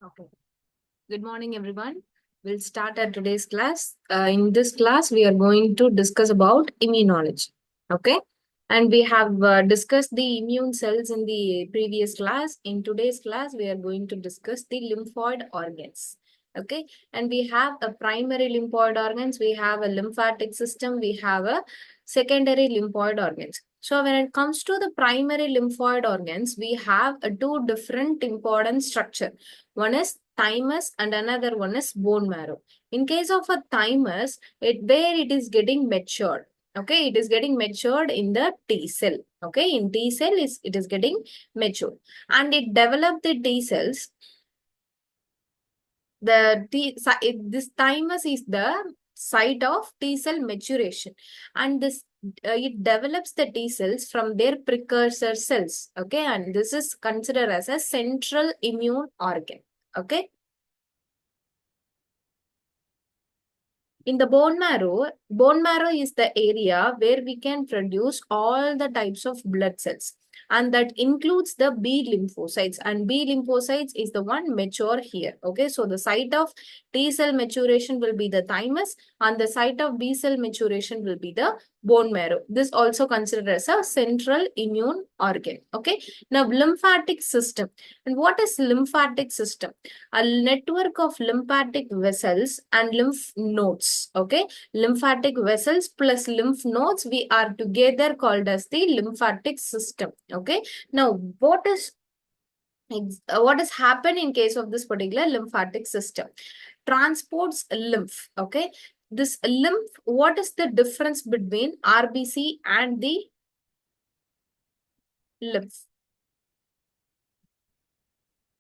Okay. Good morning, everyone. We'll start at today's class. In this class, we are going to discuss about immunology. Okay. And we have discussed the immune cells in the previous class. In today's class, we are going to discuss the lymphoid organs. Okay. And we have a primary lymphoid organs. We have a lymphatic system. We have a secondary lymphoid organs. So when it comes to the primary lymphoid organs, we have a two different important structure. One is thymus and another one is bone marrow. In case of a thymus, where it is getting matured. Okay, it is getting matured in the T cell. Okay, in T cell it is getting matured, and it developed the T cells. This thymus is the site of T cell maturation, and this it develops the T cells from their precursor cells. Okay, and this is considered as a central immune organ. Okay. In the bone marrow is the area where we can produce all the types of blood cells. And that includes the B lymphocytes. And B lymphocytes is the one mature here. Okay, so the site of T cell maturation will be the thymus, and the site of B cell maturation will be the bone marrow. This also considered as a central immune organ. Okay, now lymphatic system. And what is lymphatic system? A network of lymphatic vessels and lymph nodes. Okay, lymphatic vessels plus lymph nodes, we are together called as the lymphatic system. Okay, now what has happened in case of this particular lymphatic system? Transports lymph. Okay, this lymph, what is the difference between RBC and the lymph?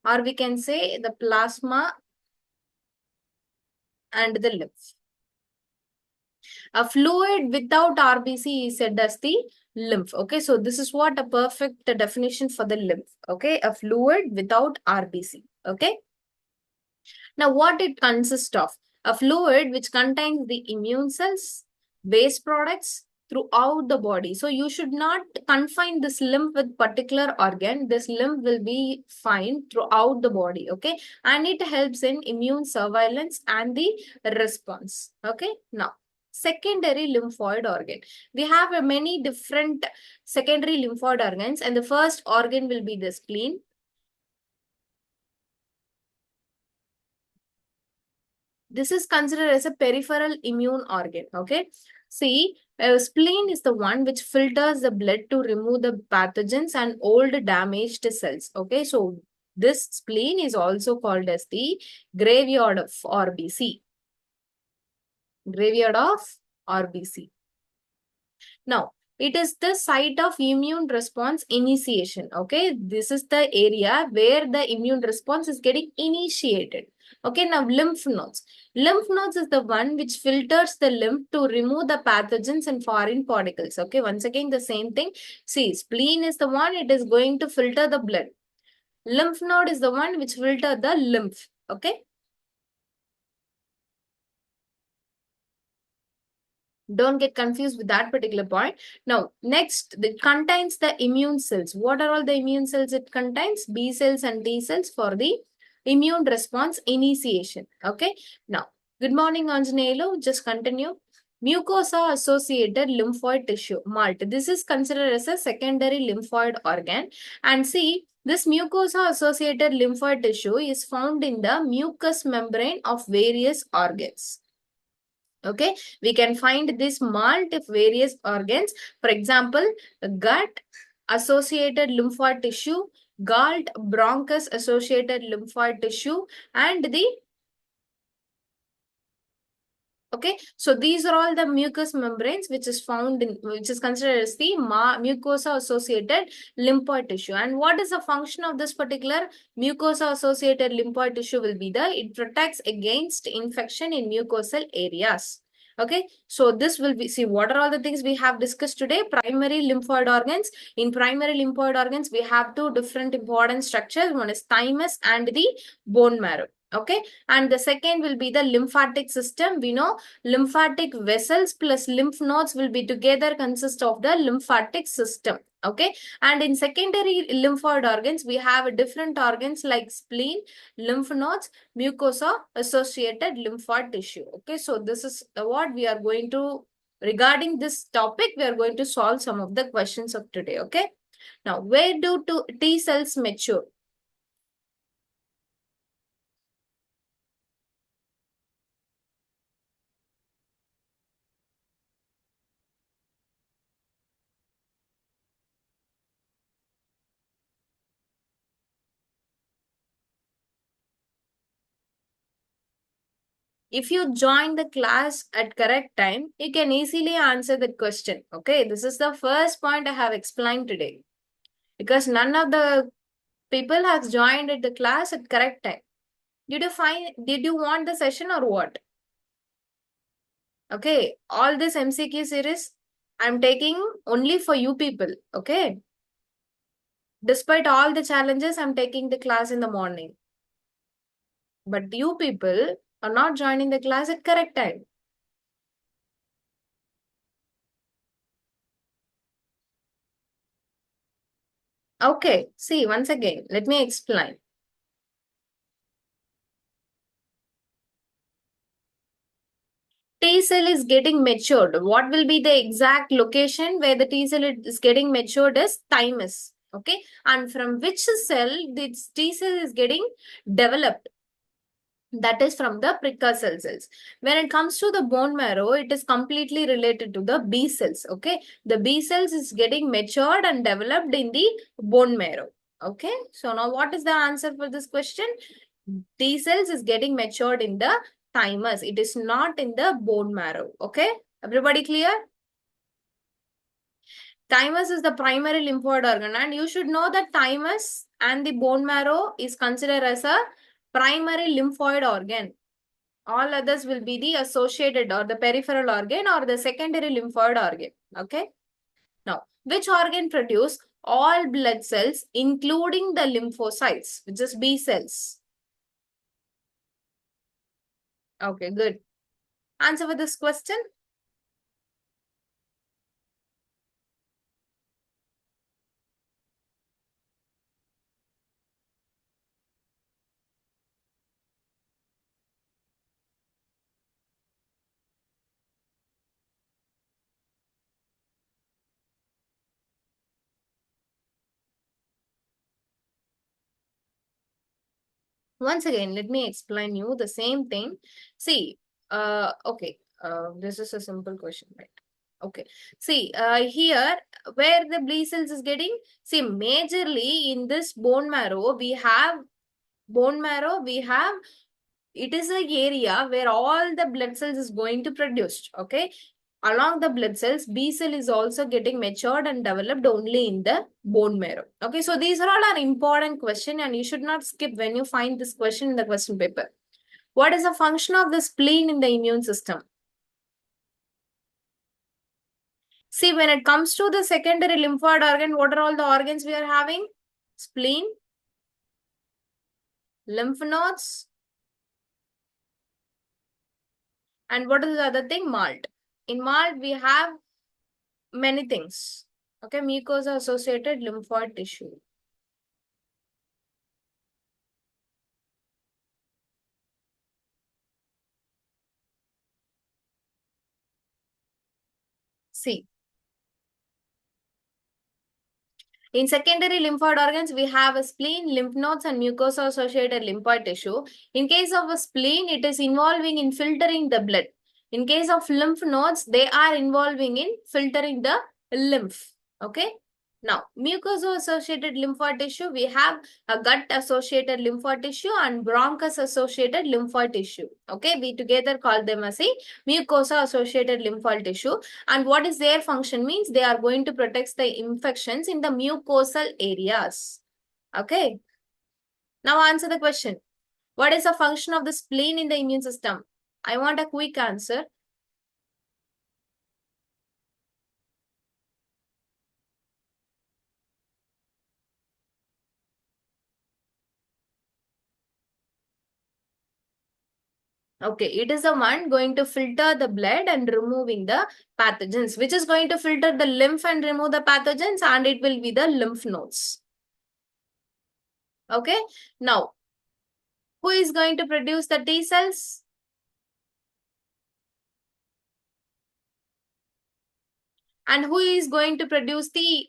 Or we can say the plasma and the lymph. A fluid without RBC is said as the lymph. Okay, so this is what a perfect definition for the lymph. Okay, a fluid without RBC. Okay, now what it consists of? A fluid which contains the immune cells, waste products throughout the body. So you should not confine this lymph with particular organ. This lymph will be fine throughout the body. Okay, and it helps in immune surveillance and the response. Okay, now secondary lymphoid organ. We have many different secondary lymphoid organs, and the first organ will be the spleen. This is considered as a peripheral immune organ. Okay, see, spleen is the one which filters the blood to remove the pathogens and old damaged cells. Okay, so this spleen is also called as the graveyard of RBC. Graveyard of RBC. Now, it is the site of immune response initiation. Okay, this is the area where the immune response is getting initiated. Okay, now lymph nodes. Lymph nodes is the one which filters the lymph to remove the pathogens and foreign particles. Okay, once again, the same thing. See, spleen is the one, it is going to filter the blood. Lymph node is the one which filter the lymph. Okay. Don't get confused with that particular point. Now, next, it contains the immune cells. What are all the immune cells it contains? B cells and T cells for the immune response initiation. Okay. Now, good morning, Anjaneyalo. Just continue. Mucosa associated lymphoid tissue, MALT. This is considered as a secondary lymphoid organ. And see, this mucosa associated lymphoid tissue is found in the mucous membrane of various organs. Okay, we can find this malt of various organs. For example, gut associated lymphoid tissue, gall bronchus associated lymphoid tissue, and the okay, so these are all the mucous membranes which is found in, which is considered as the mucosa associated lymphoid tissue. And what is the function of this particular mucosa associated lymphoid tissue will be it protects against infection in mucosal areas. Okay, so this will be, see, what are all the things we have discussed today? Primary lymphoid organs. In primary lymphoid organs, we have two different important structures. One is thymus and the bone marrow. Okay, and the second will be the lymphatic system. We know lymphatic vessels plus lymph nodes will be together consist of the lymphatic system. Okay, and in secondary lymphoid organs, we have different organs like spleen, lymph nodes, mucosa associated lymphoid tissue. Okay, so this is what we are going to, regarding this topic, we are going to solve some of the questions of today. Okay, now where do T cells mature? If you join the class at correct time, you can easily answer that question. Okay, this is the first point I have explained today, because none of the people has joined at the class at correct time. Did you want the session or what? Okay, all this MCQ series I'm taking only for you people. Okay, despite all the challenges, I'm taking the class in the morning, but you people are not joining the class at correct time. Okay, see, once again, let me explain. T cell is getting matured. What will be the exact location where the T cell is getting matured is thymus. Okay, and from which cell this T cell is getting developed? That is from the precursor cells. When it comes to the bone marrow, it is completely related to the B cells. Okay, the B cells is getting matured and developed in the bone marrow. Okay, so now what is the answer for this question? T cells is getting matured in the thymus. It is not in the bone marrow. Okay, everybody clear? Thymus is the primary lymphoid organ, and you should know that thymus and the bone marrow is considered as a primary lymphoid organ. All others will be the associated or the peripheral organ or the secondary lymphoid organ. Okay. Now, which organ produce all blood cells, including the lymphocytes, which is B cells? Okay, good. Answer for this question. Once again, let me explain you the same thing. See, okay, this is a simple question, right? Okay. See, here where the B cells is getting, see, majorly in this bone marrow, we have, it is a area where all the blood cells is going to produce. Okay. Along the blood cells, B cell is also getting matured and developed only in the bone marrow. Okay, so these are all an important question and you should not skip when you find this question in the question paper. What is the function of the spleen in the immune system? See, when it comes to the secondary lymphoid organ, what are all the organs we are having? Spleen, lymph nodes, and what is the other thing? Malt. In malt, we have many things. Okay, mucosa associated lymphoid tissue. See, in secondary lymphoid organs, we have a spleen, lymph nodes, and mucosa associated lymphoid tissue. In case of a spleen, it is involving in filtering the blood. In case of lymph nodes, they are involving in filtering the lymph. Okay. Now, mucosa-associated lymphoid tissue, we have a gut-associated lymphoid tissue and bronchus-associated lymphoid tissue. Okay, we together call them as a mucosa-associated lymphoid tissue. And what is their function means they are going to protect the infections in the mucosal areas. Okay. Now answer the question. What is the function of the spleen in the immune system? I want a quick answer. Okay, it is the one going to filter the blood and removing the pathogens, which is going to filter the lymph and remove the pathogens, and it will be the lymph nodes. Okay, now who is going to produce the T cells? And who is going to produce the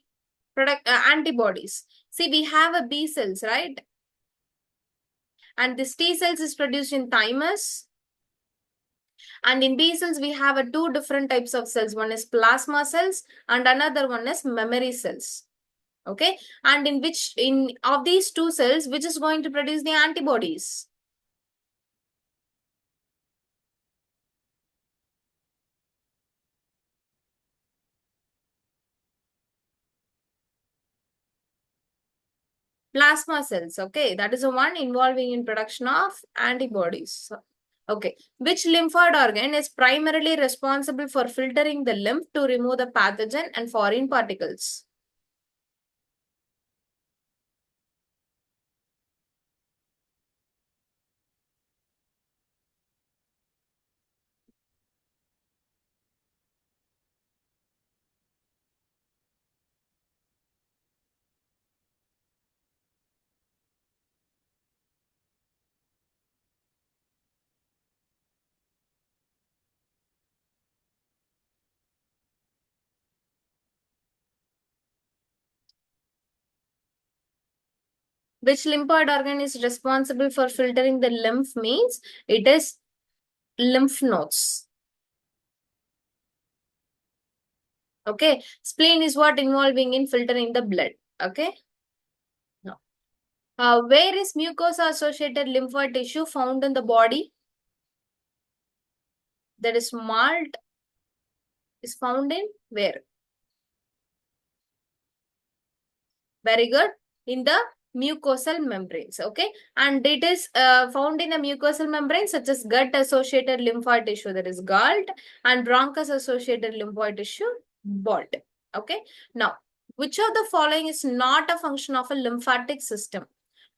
antibodies? See, we have a B cells, right? And this T cells is produced in thymus. And in B cells, we have a two different types of cells. One is plasma cells and another one is memory cells. Okay. And in of these two cells, which is going to produce the antibodies? Plasma cells. Okay. That is the one involving in production of antibodies. Okay. Which lymphoid organ is primarily responsible for filtering the lymph to remove the pathogen and foreign particles? Which lymphoid organ is responsible for filtering the lymph means it is lymph nodes. Okay. Spleen is what involving in filtering the blood. Okay. Now, where is mucosa associated lymphoid tissue found in the body? That is malt is found in where? Very good. In the mucosal membranes. Okay. And it is found in the mucosal membranes such as gut associated lymphoid tissue, that is galt, and bronchus associated lymphoid tissue, BOLT. Okay. Now, which of the following is not a function of a lymphatic system?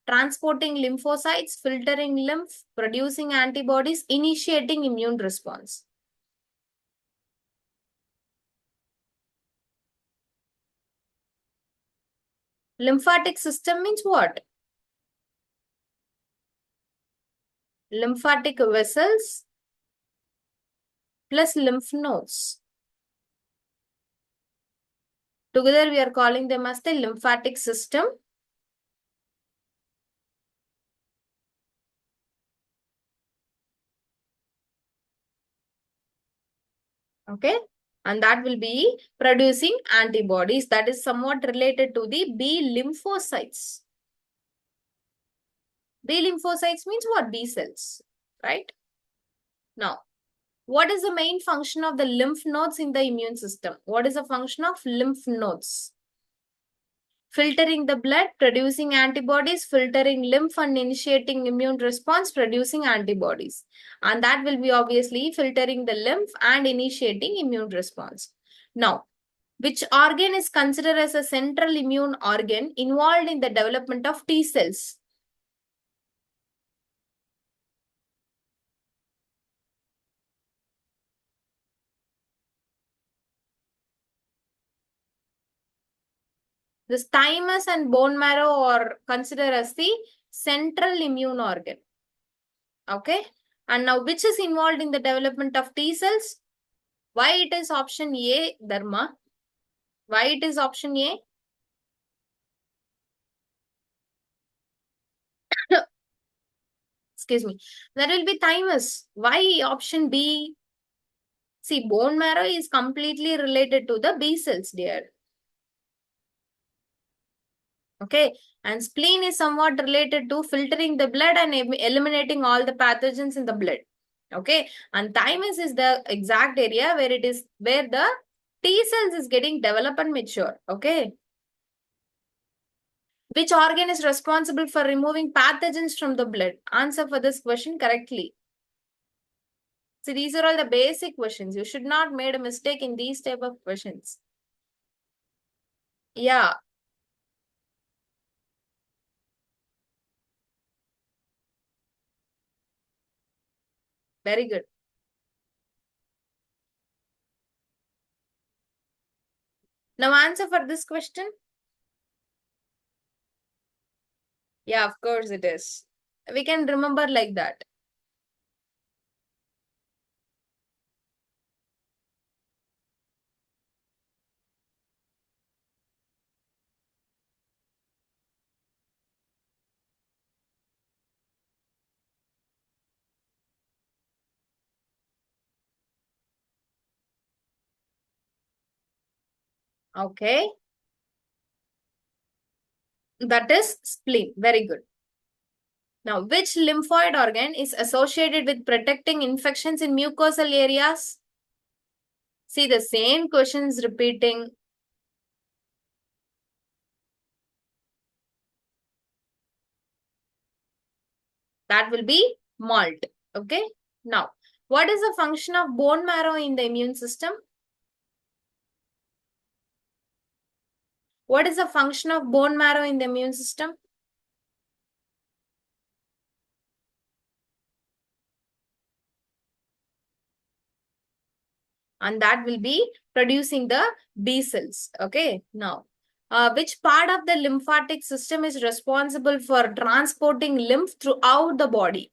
Transporting lymphocytes, filtering lymph, producing antibodies, initiating immune response. Lymphatic system means what? Lymphatic vessels plus lymph nodes. Together we are calling them as the lymphatic system. Okay. And that will be producing antibodies. That is somewhat related to the B lymphocytes. B lymphocytes means what? B cells. Right? Now, what is the main function of the lymph nodes in the immune system? What is the function of lymph nodes? Filtering the blood, producing antibodies, filtering lymph and initiating immune response, producing antibodies. And that will be obviously filtering the lymph and initiating immune response. Now, which organ is considered as a central immune organ involved in the development of T cells? This thymus and bone marrow are considered as the central immune organ. Okay. And now which is involved in the development of T cells? Why it is option A, Dharma? Why it is option A? Excuse me. That will be thymus. Why option B? See, bone marrow is completely related to the B cells, dear. Okay. And spleen is somewhat related to filtering the blood and eliminating all the pathogens in the blood. Okay. And thymus is the exact area where it is where the T cells is getting developed and mature. Okay. Which organ is responsible for removing pathogens from the blood? Answer for this question correctly. See, these are all the basic questions. You should not make a mistake in these type of questions. Yeah. Very good. Now answer for this question. Yeah, of course it is. We can remember like that. Okay. That is spleen. Very good. Now, which lymphoid organ is associated with protecting infections in mucosal areas? See the same questions repeating. That will be malt. Okay. Now, what is the function of bone marrow in the immune system? What is the function of bone marrow in the immune system? And that will be producing the B cells. Okay. Now, which part of the lymphatic system is responsible for transporting lymph throughout the body?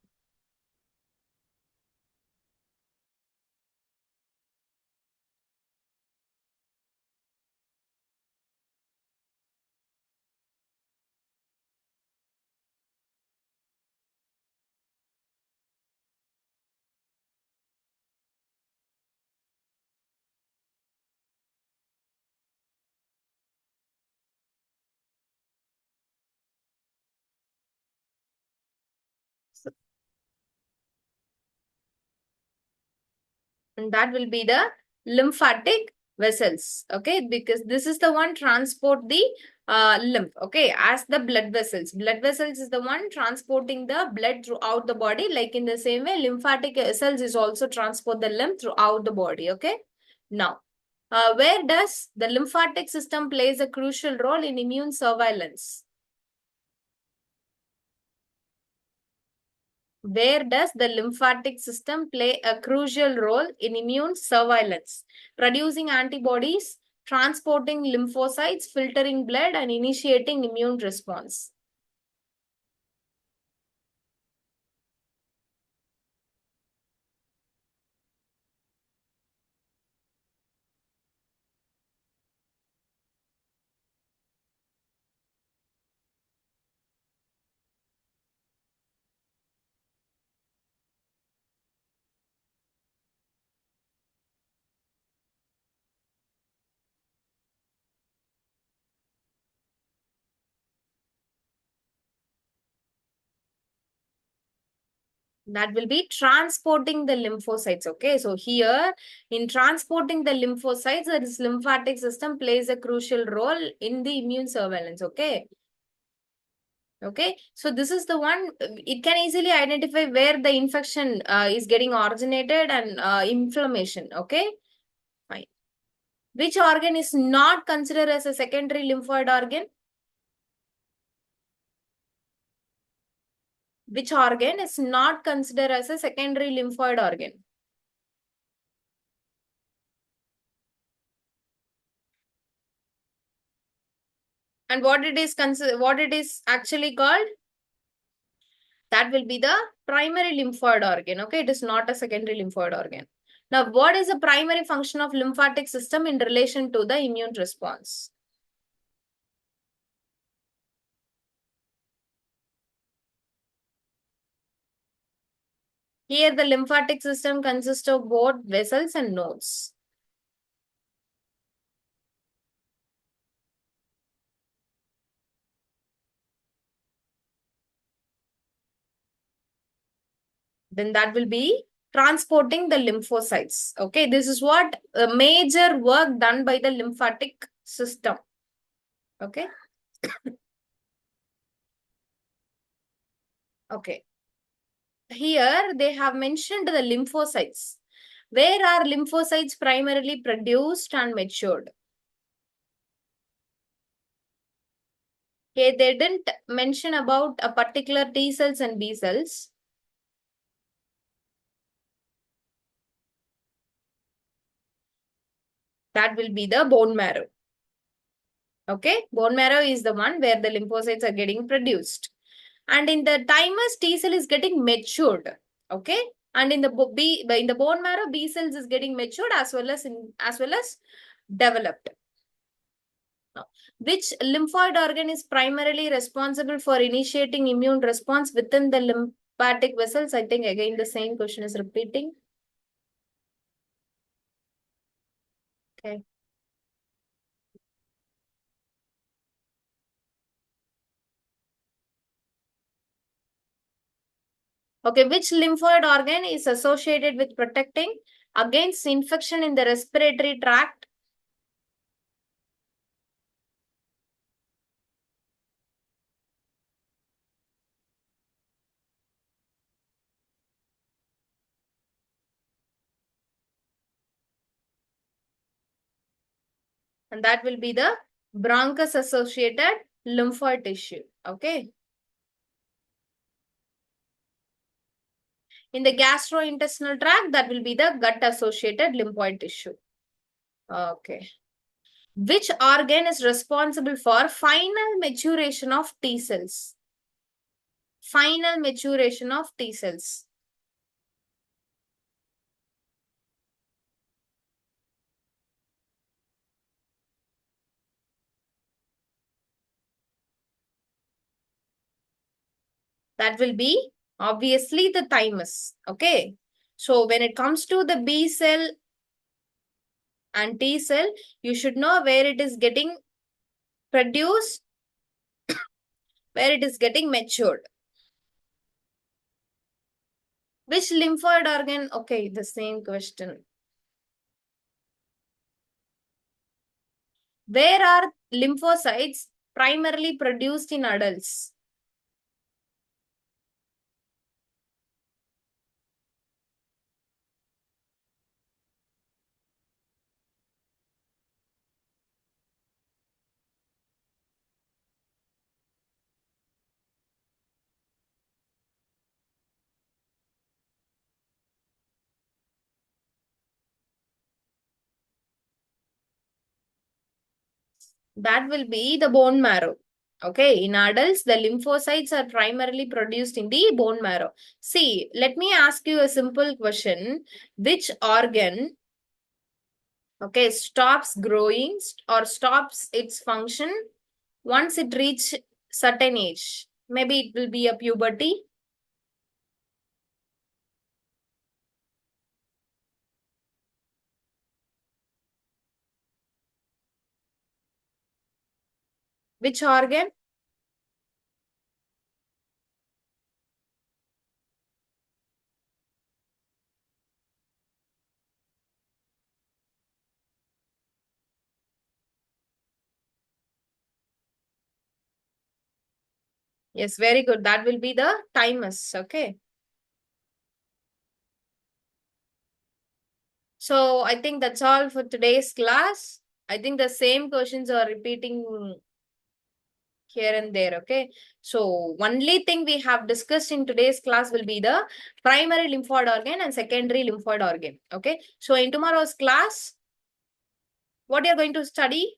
And that will be the lymphatic vessels. Okay, because this is the one transport the lymph. Okay, as the blood vessels. Blood vessels is the one transporting the blood throughout the body. Like in the same way, lymphatic cells is also transport the lymph throughout the body. Okay, now. Where does the lymphatic system plays a crucial role in immune surveillance? Where does the lymphatic system play a crucial role in immune surveillance? Producing antibodies, transporting lymphocytes, filtering blood, and initiating immune response. That will be transporting the lymphocytes. Okay, so here in transporting the lymphocytes, this lymphatic system plays a crucial role in the immune surveillance. Okay. Okay, so this is the one, it can easily identify where the infection is getting originated and inflammation. Okay, fine. Which organ is not considered as a secondary lymphoid organ? Which organ is not considered as a secondary lymphoid organ? And what it is what it is actually called? That will be the primary lymphoid organ. Okay, it is not a secondary lymphoid organ. Now, what is the primary function of lymphatic system in relation to the immune response? Here, the lymphatic system consists of both vessels and nodes. Then that will be transporting the lymphocytes. Okay, this is what major work done by the lymphatic system. Okay. Okay. Here they have mentioned the lymphocytes. Where are lymphocytes primarily produced and matured? Okay, they didn't mention about a particular T cells and B cells. that will be the bone marrow. Okay, bone marrow is the one where the lymphocytes are getting produced. And in the thymus, T cell is getting matured. Okay, and in the in the bone marrow, B cells is getting matured as well as developed. Now, which lymphoid organ is primarily responsible for initiating immune response within the lymphatic vessels? I think again the same question is repeating. Okay. Okay, which lymphoid organ is associated with protecting against infection in the respiratory tract? And that will be the bronchus associated lymphoid tissue. Okay. In the gastrointestinal tract, that will be the gut associated lymphoid tissue. Okay. Which organ is responsible for final maturation of T cells? Final maturation of T cells. That will be obviously the thymus. Okay. So when it comes to the B cell and T cell, you should know where it is getting produced, where it is getting matured. Which lymphoid organ? Okay, the same question. Where are lymphocytes primarily produced in adults? That will be the bone marrow. Okay, in adults, the lymphocytes are primarily produced in the bone marrow. See, let me ask you a simple question. Which organ, okay, stops growing or stops its function once it reach certain age? Maybe it will be a puberty. Which organ? Yes, very good. That will be the thymus. Okay. So I think that's all for today's class. I think the same questions are repeating here and there. Okay. So only thing we have discussed in today's class will be the primary lymphoid organ and secondary lymphoid organ. Okay. So in tomorrow's class, what you're going to study?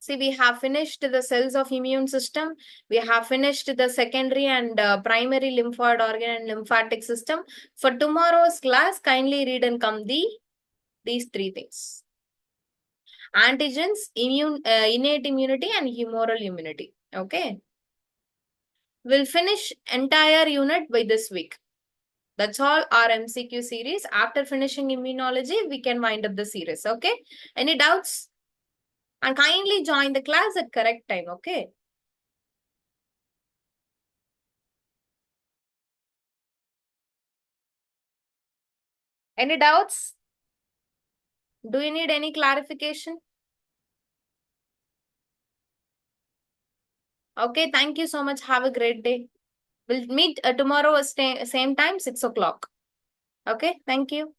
See, we have finished the cells of immune system. We have finished the secondary and primary lymphoid organ and lymphatic system. For tomorrow's class, kindly read and come these three things: antigens, innate immunity, and humoral immunity. Okay, we'll finish entire unit by this week. That's all our MCQ series. After finishing immunology, we can wind up the series. Okay, any doubts? And kindly join the class at correct time. Okay. Any doubts? Do you need any clarification? Okay, thank you so much. Have a great day. We'll meet tomorrow same time, 6 o'clock. Okay, thank you.